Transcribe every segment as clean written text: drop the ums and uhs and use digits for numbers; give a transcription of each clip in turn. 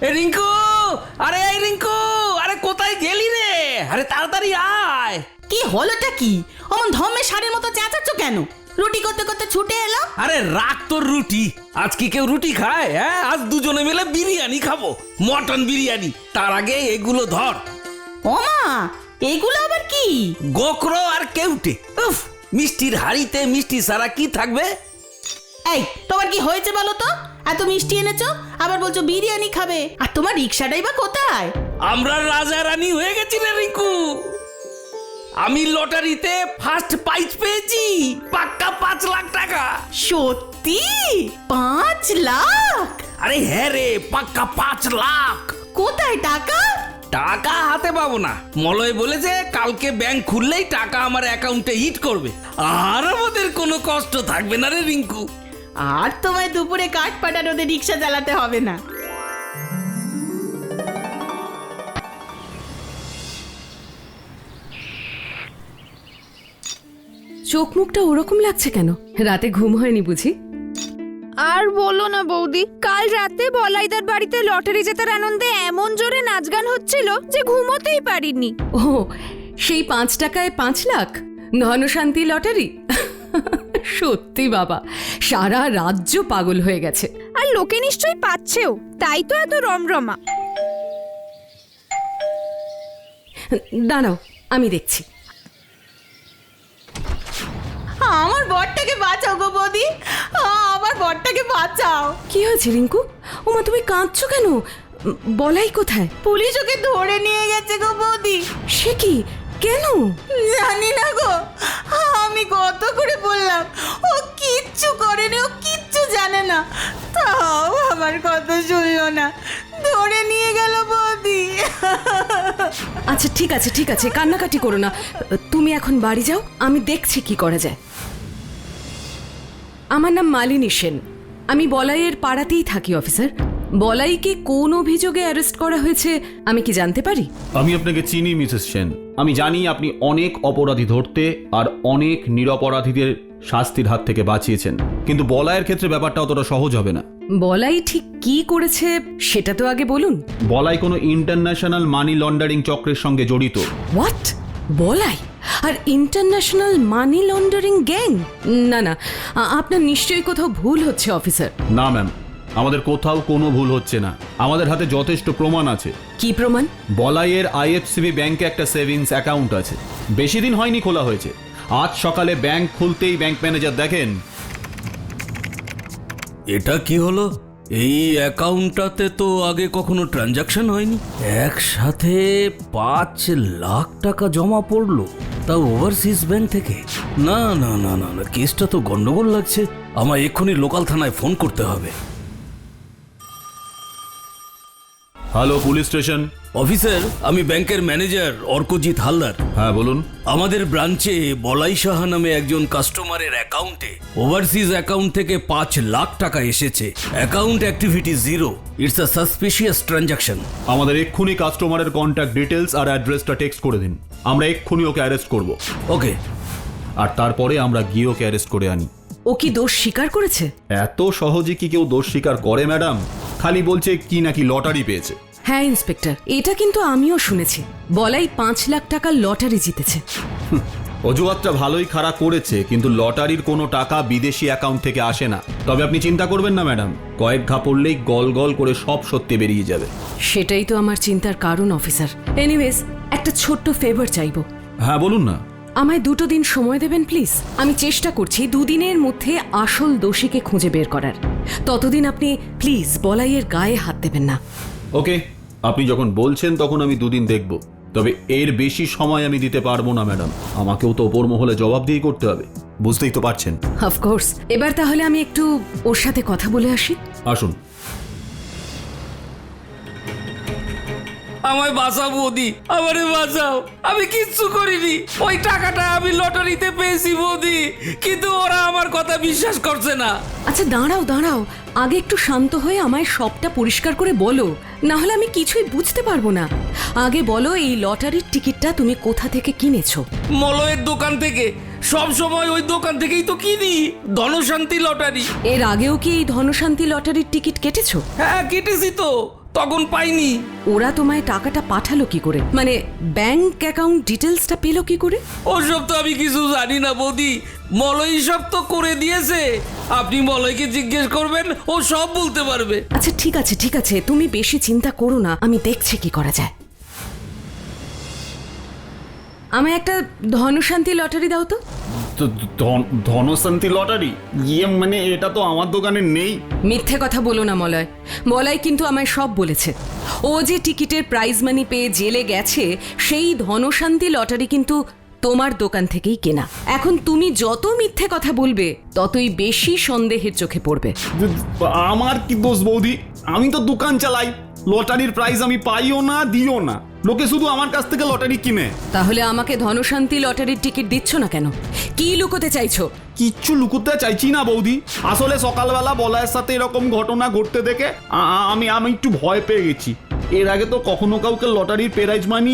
রিঙ্কু, আরে এই রিঙ্কু, আরে কোথায় গেলি রে? আরে তাড়াতাড়ি আয়। কি হলোটা কি? অমন ধম্মে ষাঁড়ের মতো চেঁচাচ্ছ কেন? রুটি করতে করতে ছুটে এলো। আরে রাখ তোর রুটি। আজ কি কেউ রুটি খায়? হ্যাঁ, আজ দুজনে মিলে বিরিয়ানি খাবো, মটন বিরিয়ানি। তার আগে এগুলো ধর। ওমা, এগুলো আবার কি? গোকরো আর কেউটে। উফ, মিষ্টির হাড়িতে মিষ্টি ছাড়া কি থাকবে? এই, তোমার কি হয়েছে বলো তো? এত মিষ্টি এনেছো, আবার বলছো বিরিয়ানি খাবে। আর তোমার রিক্সাটাই বা কোথায়? আমরা রাজা রানী হয়ে গেছি রে রিঙ্কু। আমি লটারিতে ফার্স্ট প্রাইজ পেয়েছি, পাক্কা 5 লাখ টাকা। সত্যি? 5 লাখ? আরে হ্যাঁ রে, পাক্কা 5 লাখ। কোথায় টাকা? টাকা হাতে পাবো না, মলয় বলেছে কালকে ব্যাংক খুললেই টাকা আমার অ্যাকাউন্টে হিট করবে, আর আমাদের কোনো কষ্ট থাকবে না রে রিঙ্কু। আর তোমায় দুপুরে কাঠ পাটা রোদে রিক্সা চালাতে হবে না। চোখ মুখটা ওরকম লাগছে কেন? রাতে ঘুম হয়নি বুঝি? আর বলো না বৌদি, কাল রাতে বলাইদার বাড়িতে লটারি জেতার আনন্দে এমন জোরে নাচ গান হচ্ছিল যে ঘুমোতেই পারিনি। ও, সেই 5 টাকায় 5 লাখ ধনশান্তি লটারি। সত্যি বাবা, সারা রাজ্য পাগল হয়ে গেছে। আর লোকে নিশ্চয়ই পাচ্ছেও, তাই তো এত রমরমা। দাঁড়াও, আমি দেখছি। আমার বরটাকে বাঁচাও গো বৌদি, আমার বরটাকে বাঁচাও। কি হয়েছে রিঙ্কু? ওমা, তুমি কাঁদছো কেন? বলাই কোথায়? পুলিশ ওকে ধরে নিয়ে গেছে গো বৌদি। সে কি? কেন? জানি না গো, আমি কত করে বললাম, ও কিচ্ছু করেনি, ও কিচ্ছু জানে না, তাও আমার কথা শুনলো না, ধরে নিয়ে গেল বৌদি। আচ্ছা ঠিক আছে ঠিক আছে, কান্নাকাটি করো না। তুমি এখন বাড়ি যাও, আমি দেখছি কি করা যায়। আমার নাম মালিনী সেন, আমি বলাইয়ের পাড়াতেই থাকি অফিসার। বলাইকে কোন অভিযোগে অ্যারেস্ট করা হয়েছে আমি কি জানতে পারি? আমি আপনাকে চিনি মিসেস সেন। আমি জানি আপনি অনেক অপরাধী ধরতে আর অনেক নিরপরাধীদের শাস্তির হাত থেকে বাঁচিয়েছেন, কিন্তু বলাইয়ের ক্ষেত্রে ব্যাপারটা অতটা সহজ হবে না। বলাই ঠিক কি করেছে সেটা তো আগে বলুন। বলাই কোনো ইন্টারন্যাশনাল মানি লন্ডারিং চক্রের সঙ্গে জড়িত। হোয়াট? বলাই আর ইন্টারন্যাশনাল মানি লন্ডারিং গ্যাং? না না, আপনার নিশ্চয়ই কোথাও ভুল হচ্ছে অফিসার। না ম্যাম, আমাদের কোথাও কোনো ভুল হচ্ছে না। আমাদের হাতে যথেষ্ট প্রমাণ আছে। কি প্রমাণ? বলাইয়ের আইএফসিবি ব্যাংকে একটা সেভিংস অ্যাকাউন্ট আছে, বেশি দিন হয়নি খোলা হয়েছে। আজ সকালে ব্যাংক খুলতেই ব্যাংক ম্যানেজার দেখেন। এটা কি হলো? এই অ্যাকাউন্টটাতে তো আগে কখনো ট্রানজাকশন হয়নি। একসাথে 5 লাখ টাকা জমা পড়লো, তাও ওভারসিজ ব্যাংক থেকে। না না না না না, কেসটা তো গন্ডগোল লাগছে। আমায় এক্ষুনি লোকাল থানায় ফোন করতে হবে। Hello police station. অফিসার, আমি ব্যাংকের ম্যানেজার অর্কজিৎ হালদার। হ্যাঁ বলুন। আমাদের ব্রাঞ্চে বলাই সাহা নামে একজন কাস্টমারের অ্যাকাউন্টে ওভারসিজ অ্যাকাউন্ট থেকে 5 লাখ টাকা এসেছে। Account activity 0। It's a suspicious transaction. আমাদের এক্ষুনি কাস্টমারের কন্ট্যাক্ট ডিটেলস আর অ্যাড্রেসটা টেক্সট করে দিন। আমরা এক্ষুনি ওকে অ্যারেস্ট করব। ওকে। আর তারপরে আমরা গিয়ে ওকে অ্যারেস্ট করে আনি। ও কি দোষ স্বীকার করেছে? এত সহজে কি কেউ দোষ স্বীকার করে ম্যাডাম? খালি বলছে কি নাকি লটারি পেয়েছে। হ্যাঁ ইন্সপেক্টর, এটা কিন্তু আমিও শুনেছি। বলাই 5 লাখ টাকার লটারি জিতেছে। অজুহাতটা ভালোই খারাপ করেছে, কিন্তু লটারির কোনো টাকা বিদেশি অ্যাকাউন্ট থেকে আসে না। তবে আপনি চিন্তা করবেন না ম্যাডাম, কয়েক ঘা পড়লেই গল গল করে সব সত্যি বেরিয়ে যাবে। সেটাই তো আমার চিন্তার কারণ অফিসার। এনিওয়েজ, একটা ছোট্ট ফেভার চাইবো। হ্যাঁ বলুন না। আমায় 2 দিন সময় দেবেন প্লিজ। আমি চেষ্টা করছি 2 দিনের মধ্যে আসল দোষীকে খুঁজে বের করার। ততদিন আপনি প্লিজ বলাইয়ের গায়ে হাত দেবেন না। ওকে, আপনি যখন বলছেন তখন আমি 2 দিন দেখব, তবে এর বেশি সময় আমি দিতে পারবো না ম্যাডাম। আমাকেও তো ওপর মহলে জবাবদিহি করতে হবে, বুঝতেই তো পারছেন। অফকোর্স। এবার তাহলে আমি একটু ওর সাথে কথা বলে আসি। আসুন। আমায় বাঁচাও বৌদি, আমারে বাঁচাও। আমি কিচ্ছু করিনি। ওই টাকাটা আমি লটারিতে পেয়েছি বৌদি, কিন্তু ওরা আমার কথা বিশ্বাস করছে না। আচ্ছা দাঁড়াও দাঁড়াও, আগে একটু শান্ত হয়ে আমায় সবটা পরিষ্কার করে বলো, না হলে আমি কিছুই বুঝতে পারবো না। আগে বলো, এই লটারির টিকিটটা তুমি কোথা থেকে কিনেছো? মলয়ের দোকান থেকে। সব সময় ওই দোকান থেকেই তো কিনি, ধনশান্তি লটারি। এর আগেও কি এই ধনশান্তি লটারির টিকিট কেটেছো? হ্যাঁ কেটেছি তো, তখন পাইনি। ওরা তোমায় টাকাটা পাঠালো কি করে, মানে ব্যাংক অ্যাকাউন্ট ডিটেলসটা পেলো কি করে? ওসব তো আমি কিছু জানি না বৌদি, মলয় সব তো করে দিয়েছে। আপনি মলয়কে জিজ্ঞেস করবেন, ও সব বলতে পারবে। আচ্ছা ঠিক আছে ঠিক আছে, তুমি বেশি চিন্তা করো না, আমি দেখছি কি করা যায়। আমায় একটা ধনশান্তি লটারি দাও তো। ধনশান্তি লটারি? মানে এটা তো আমার দোকানে নেই। মিথ্যে কথা বলো না মলয়, মলয় কিন্তু আমায় সব বলেছে। ও যে টিকিটের প্রাইজ মানি পেয়ে জেলে গেছে, সেই ধনশান্তি লটারি কিন্তু তোমার দোকান থেকেই কেনা। এখন তুমি যত মিথ্যে কথা বলবে ততই বেশি সন্দেহের চোখে পড়বে। আমার কি দোষ বৌদি? আমি তো দোকান চালাই, লটারির প্রাইজ আমি পাইও না, দিও না। লোকে শুধু আমার কাছ থেকে লটারি কিনে। তাহলে আমাকে ধনশান্তি লটারির টিকিট দিচ্ছ না কেন? কি লুকোতে চাইছো? কিচ্ছু লুকোতে চাইছি না বৌদি। আসলে সকালবেলা বলায়ের সাথে এরকম ঘটনা ঘটতে দেখে আমি একটু ভয় পেয়ে গেছি। এর আগে তো কখনো কাউকে লটারির প্রাইজ মানি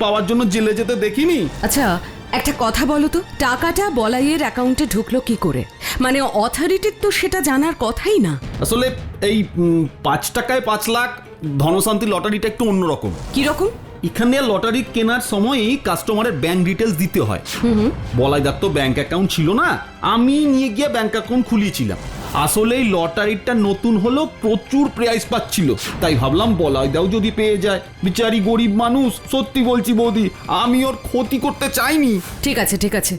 পাওয়ার জন্য জেলে যেতে দেখিনি। আচ্ছা একটা কথা বলো তো, টাকাটা বলাইয়ের অ্যাকাউন্টে ঢুকলো কি করে? মানে অথরিটির তো সেটা জানার কথাই না। আসলে এই 5 টাকায় 5 লাখ ধনশান্তি লটারিটা একটু অন্যরকম। কিরকম? এখানে লটারি কেনার সময়ই কাস্টমারের ব্যাংক ডিটেলস দিতে হয়। বলাইদার তো ব্যাংক অ্যাকাউন্ট ছিল না, আমি নিয়ে গিয়ে ব্যাংক অ্যাকাউন্ট খুলিয়েছিলাম। আসলে এই লটারিটা নতুন হলো, প্রচুর প্রাইজ পাচ্ছিল, তাই ভাবলাম বলাইদাও যদি পেয়ে যায়। বিচারি গরিব মানুষ, সত্যি বলছি বৌদি, আমি ওর ক্ষতি করতে চাইনি। ঠিক আছে ঠিক আছে,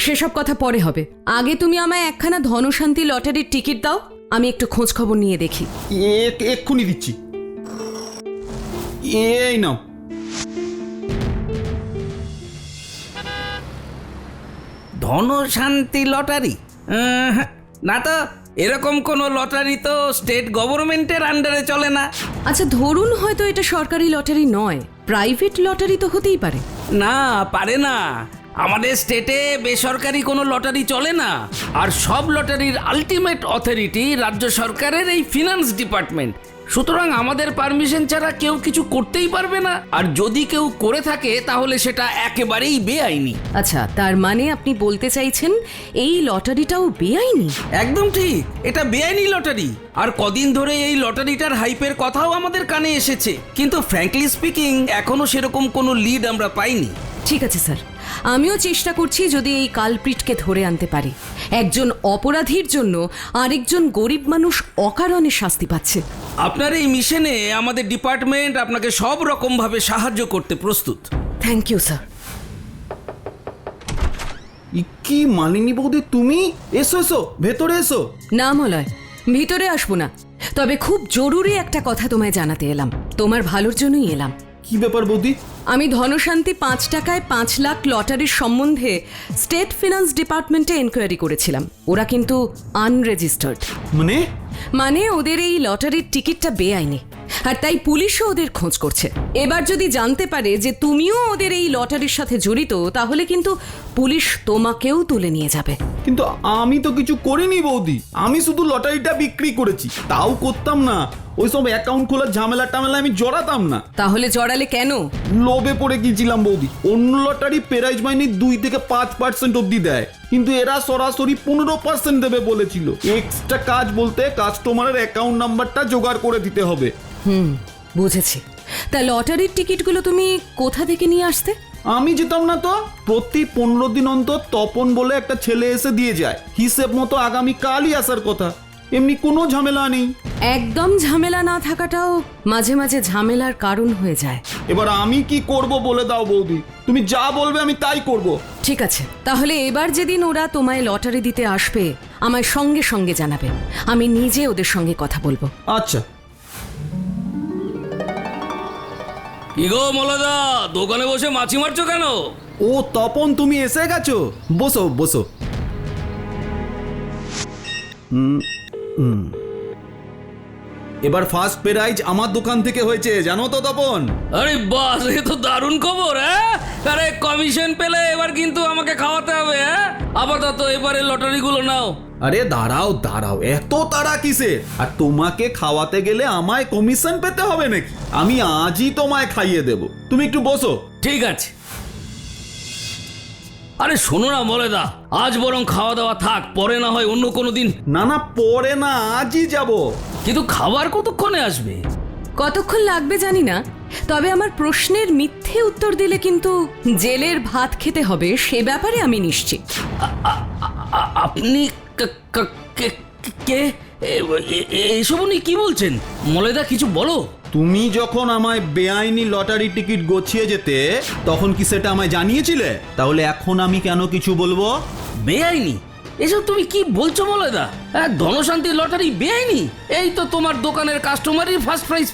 সেসব কথা পরে হবে। আগে তুমি আমায় একখানা ধনশান্তি লটারির টিকিট দাও, আমি একটু খোঁজ খবর নিয়ে দেখি। এক্ষুনি দিচ্ছি, এই নাও। ধনশান্তি লটারি? না তো, এরকম কোনো লটারি তো স্টেট গভর্নমেন্টের আন্ডারে চলে না। আচ্ছা ধরুন হয়তো এটা সরকারি লটারি নয়, প্রাইভেট লটারি তো হতেই পারে। না, পারে না। আমাদের স্টেটে বেসরকারি কোনো লটারি চলে না। আর সব লটারির আলটিমেট অথরিটি রাজ্য সরকারের এই ফিনান্স ডিপার্টমেন্ট। সুতরাং আমাদের পারমিশন ছাড়া কেউ কিছু করতেই পারবে না। আর যদি কেউ করে থাকে তাহলে সেটা একেবারেই বেআইনি। আচ্ছা তার মানে আপনি বলতে চাইছেন এই লটারিটাও বেআইনি? একদম ঠিক, এটা বেআইনি লটারি। আর কদিন ধরে এই লটারিটার হাইপের কথাও আমাদের কানে এসেছে, কিন্তু ফ্র্যাঙ্কলি স্পিকিং এখনো সেরকম কোনো লিড আমরা পাইনি। ঠিক আছে স্যার, আমিও চেষ্টা করছি যদি এই কালপ্রিটকে ধরে আনতে পারি। একজন অপরাধীর জন্য আরেকজন গরিব মানুষ অকারণে শাস্তি পাচ্ছে। আপনার এই মিশনে আমাদের ডিপার্টমেন্ট আপনাকে সব রকমভাবে সাহায্য করতে প্রস্তুত। Thank you sir. কি মালিনী বৌদি, তুমি? এসো এসো, ভেতরে এসো। না মলয়, ভিতরে আসবো না, তবে খুব জরুরি একটা কথা তোমায় জানাতে এলাম। তোমার ভালোর জন্যই এলাম। কি ব্যাপার বৌদি? আমি ধনশান্তি 5 টাকায় 5 লাখ লটারির সম্বন্ধে স্টেট ফিনান্স ডিপার্টমেন্টে এনকোয়ারি করেছিলাম। ওরা কিন্তু আনরেজিস্টার্ড। মানে ওদের এই লটারির টিকিটটা বেআইনি, আর তাই পুলিশও ওদের খোঁজ করছে। এবার যদি জানতে পারে যে তুমিও ওদের এই লটারির সাথে জড়িত, তাহলে কিন্তু পুলিশ তোমাকেও তুলে নিয়ে যাবে। কিন্তু আমি তো কিছু করিনি বৌদি, আমি শুধু লটারিটা বিক্রি করেছি। তাও করতাম না, ওইসব অ্যাকাউন্ট খোলার ঝামেলা টামেলা আমি জড়াতাম না। তাহলে জড়ালে কেন? লোভে পড়ে গিয়েছিলাম বৌদি। অন্য লটারি প্রাইজ মাইনি 2 থেকে 5% অব্দি দেয়, কিন্তু এরা সরাসরি 15% দেবে বলেছিল। এক্সট্রা কাজ বলতে কাস্টমারের অ্যাকাউন্ট নাম্বারটা জোগাড় করে দিতে হবে। বুঝেছি। তা লটারির টিকিটগুলো তুমি কোথা থেকে নিয়ে আসতে? আমি যেতাম না তো। প্রতি 15 দিন অন্তর তপন বলে একটা ছেলে এসে দিয়ে যায়। হিসেব মতো আগামী কালই আসার কথা। এমনি কোনো ঝামেলা নেই। একদম ঝামেলা না থাকাটাও মাঝে মাঝে ঝামেলার কারণ হয়ে যায়। এবার আমি কি করব বলে দাও বৌদি, তুমি যা বলবে আমি তাই করব। ঠিক আছে, তাহলে এবার যেদিন ওরা তোমায় লটারি দিতে আসবে আমায় সঙ্গে সঙ্গে জানাবে, আমি নিজে ওদের সঙ্গে কথা বলবো। আচ্ছা। কি গো মলদা, দোকানে বসে মাছি মারছো কেন? ও তপন, তুমি এসে গেছো, বসো বসো। এবার ফার্স্ট প্রাইজ আমার দোকান থেকে হয়েছে, জানো তো তপন? আরে বাস, এ তো দারুণ খবর। আরে কমিশন পেলে এবার কিন্তু আমাকে খাওয়াতে হবে। আপাতত এবারে লটারিগুলো নাও। আরে দাঁড়াও দাঁড়াও, এত তাড়া কিসের? আর তোমাকে খাওয়াতে গেলে আমায় কমিশন পেতে হবে নাকি? আমি আজই তোমায় খাইয়ে দেব, তুমি একটু বসো। ঠিক আছে। আরে শোনো না মলেদা, আজ বরং খাওয়া দাওয়া থাক, পরে না হয় অন্য কোনো দিন। না না, পরে না, আজই যাব। কিন্তু খাবার কতক্ষণে আসবে? কতক্ষণ লাগবে জানি না, তবে আমার প্রশ্নের মিথ্যে উত্তর দিলে কিন্তু জেলের ভাত খেতে হবে সে ব্যাপারে আমি নিশ্চিত। আপনি কে এসব উনি কি বলছেন? মলেদা কিছু বলো। তুমি যখন আমায় বেআইনি লটারি টিকিট গছিয়ে যেতে তখন কি সেটা আমায় জানিয়েছিলে? তাহলে এখন আমি কেন কিছু বলবো? বেআইনি? এসব তুমি কি বলছো মলেদা? ধনশান্তি লটারি বেআইনি? এই তো তোমার দোকানের কাস্টমারই ফার্স্ট প্রাইজ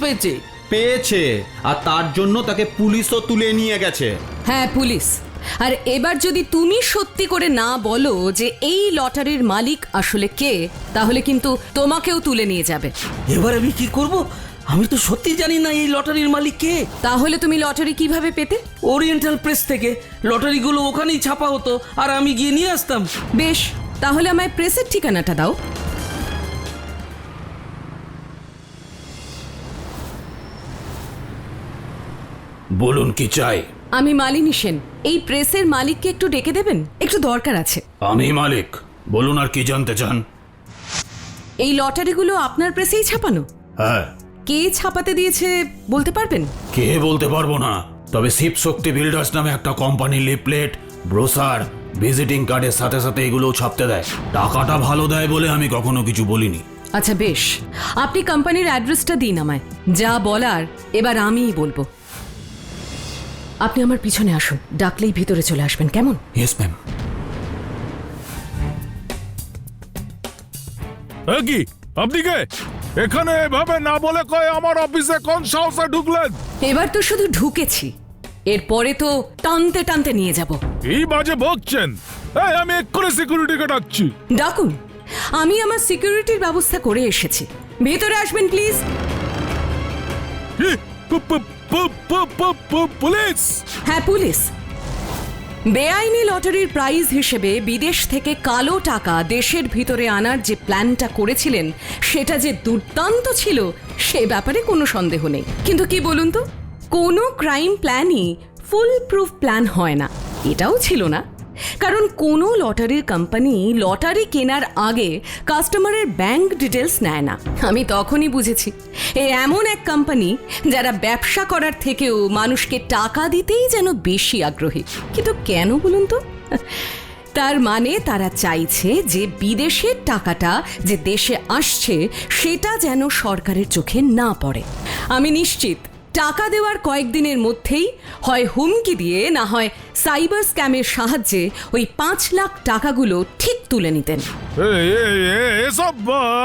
পেয়েছে, আর তার জন্য তাকে পুলিশও তুলে নিয়ে গেছে। হ্যাঁ, পুলিশ। আর এবার যদি তুমি সত্যি করে না বলো যে এই লটারির মালিক আসলে কে, তাহলে কিন্তু তোমাকেও তুলে নিয়ে যাবে। এবার আমি কি করব? আমি তো সত্যি জানি না এই লটারির মালিক কে। তাহলে তুমি লটারি কিভাবে পেতে? ওরিয়েন্টাল প্রেস থেকে লটারিগুলো ওখানেই ছাপা হতো আর আমি গিয়ে নিয়ে আসতাম। বেশ, তাহলে আমায় প্রেসের ঠিকানাটা দাও। বলুন কি চাই? আমি মালিনী সেন। এই প্রেসের মালিককে একটু ডেকে দেবেন, একটু দরকার আছে। আমি মালিক, বলুন আর কি জানতে চান? এই লটারিগুলো আপনার প্রেসেই ছাপানো? হ্যাঁ। কে ছাপাতে দিয়েছে বলতে পারবেন? কে বলতে পারবো না, তবে শিব শক্তি বিল্ডার্স নামে একটা কোম্পানি লিফলেট, ব্রোসার, ভিজিটিং কার্ডের সাথে সাথে এগুলোও ছাপতে দেয়। টাকাটা ভালো দেয় বলে আমি কখনো কিছু বলিনি। আচ্ছা বেশ, আপনি কোম্পানির অ্যাড্রেসটা দিন আমায়। যা বলার এবার আমিই বলবো। আপনি আমার পিছনে আসুন, ডাকলেই ভিতরে চলে আসবেন, কেমন? Yes ma'am. কি আপনি কে? এখানে এভাবে না বলে কয় আমার অফিসে কোন সাহসে ঢুকলেন? এবার তো শুধু ঢুকেছি, এরপরে তো টানতে টানতে নিয়ে যাব। এই বাজে বকছেন। এই আমি এক্ষুনি সিকিউরিটিকে ডাকছি। ডাকুন, আমি আমার সিকিউরিটির ব্যবস্থা করে এসেছি। ভেতরে আসবেন প্লিজ। পুলিশ? হ্যাঁ, পুলিশ। বেআইনি লটারির প্রাইজ হিসেবে বিদেশ থেকে কালো টাকা দেশের ভিতরে আনার যে প্ল্যানটা করেছিলেন সেটা যে দুর্দান্ত ছিল সে ব্যাপারে কোনো সন্দেহ নেই। কিন্তু কি বলুন তো, কোনো ক্রাইম প্ল্যানই ফুল প্রুফ প্ল্যান হয় না। এটাও ছিল না, কারণ কোনো লটারির কোম্পানি লটারি কেনার আগে কাস্টমারের ব্যাংক ডিটেলস নেয় না। আমি তখনই বুঝেছি এ এমন এক কোম্পানি যারা ব্যবসা করার থেকেও মানুষকে টাকা দিতেই যেন বেশি আগ্রহী। কিন্তু কেন বলুন তো? তার মানে তারা চাইছে যে বিদেশের টাকাটা যে দেশে আসছে সেটা যেন সরকারের চোখে না পড়ে। আমি নিশ্চিত টাকা দেওয়ার কয়েকদিনের মধ্যেই হয় হুমকি দিয়ে না হয় সাইবার স্ক্যামের সাহায্যে ওই 5 লাখ টাকাগুলো ঠিক তুলে নিতেন। এসব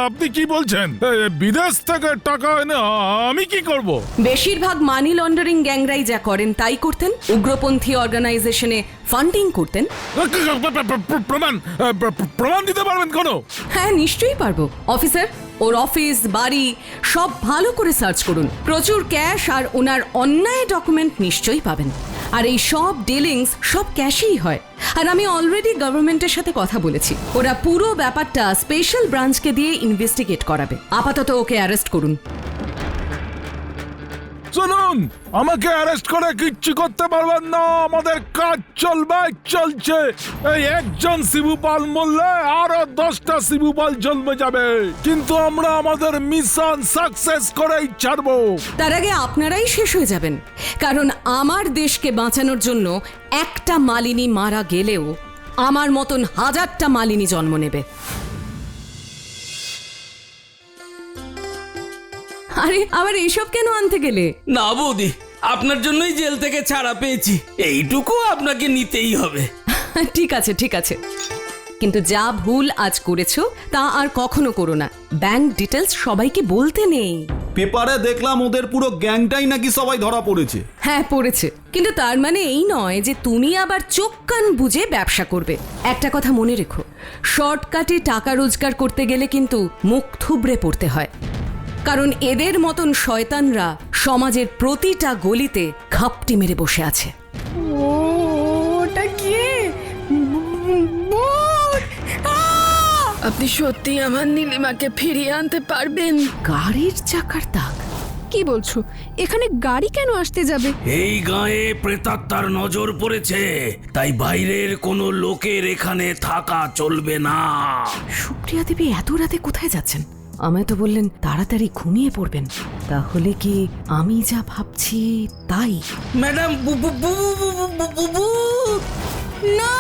আপনি কি বলছেন? বিদেশ থেকে টাকা এনে আমি কি করব? বেশিরভাগ মানি লন্ডারিং গ্যাংরাই যা করেন তাই করতেন। উগ্রপন্থী অর্গানাইজেশনে ফান্ডিং করতেন। প্রমাণ দিতে পারবেন কোনো? হ্যাঁ, নিশ্চয়ই পারবো অফিসার। ওর অফিস বাড়ি সব ভালো করে সার্চ করুন, প্রচুর ক্যাশ আর ওনার অন্যায় ডকুমেন্ট নিশ্চয়ই পাবেন। আর এই সব ডিলিংস সব ক্যাশেই হয়। আর আমি অলরেডি গভর্নমেন্টের সাথে কথা বলেছি, ওরা পুরো ব্যাপারটা স্পেশাল ব্রাঞ্চকে দিয়ে ইনভেস্টিগেট করাবে। আপাতত ওকে অ্যারেস্ট করুন। শুনুন, আমাকে অ্যারেস্ট করে কিচ্ছু করতে পারবেন না। আমাদের কাজ চলছে। এই একজন শিবুপাল মরলে আরো 10টা শিবুপাল জন্মে যাবে, কিন্তু আমরা আমাদের মিশন সাকসেস করেই ছাড়বো। তার আগে আপনারাই শেষ হয়ে যাবেন, কারণ আমার দেশকে বাঁচানোর জন্য একটা মালিনী মারা গেলেও আমার মতন 1000টা মালিনী জন্ম নেবে। আরে আবার এইসব কেন আনতে গেলে? না বৌদি, আপনার জন্যই জেল থেকে ছাড়া পেয়েছি, এইটুকু আপনাকে নিতেই হবে। ঠিক আছে ঠিক আছে, কিন্তু যা ভুল আজ করেছো তা আর কখনো করো না। ব্যাংক ডিটেলস সবাইকে বলতে নেই। পেপারে দেখলাম ওদের পুরো গ্যাংটাই নাকি সবাই ধরা পড়েছে। হ্যাঁ পড়েছে, কিন্তু তার মানে এই নয় যে তুমি আবার চোখ কান বুঝে ব্যবসা করবে। একটা কথা মনে রেখো, শর্টকাটে টাকা রোজগার করতে গেলে কিন্তু মুখ থুবড়ে পড়তে হয়, কারণ এদের মতন শয়তানরা সমাজের প্রতিটা গলিতে ঘাপটি মেরে বসে আছে। ওটা কি? আপনি সত্যি আমার নীলিমাকে ফিরিয়ে আনতে পারবেন? গাড়ির চাকার দাগ? কি বলছো? এখানে গাড়ি কেন আসতে যাবে? এই গায়ে প্রেতাত্মার নজর পড়েছে, তাই বাইরের কোনো লোকের এখানে থাকা চলবে না। সুপ্রিয়া দেবী এত রাতে কোথায় যাচ্ছেন? আমায় তো বললেন তাড়াতাড়ি ঘুমিয়ে পড়বেন। তাহলে কি আমি যা ভাবছি তাই? ম্যাডাম না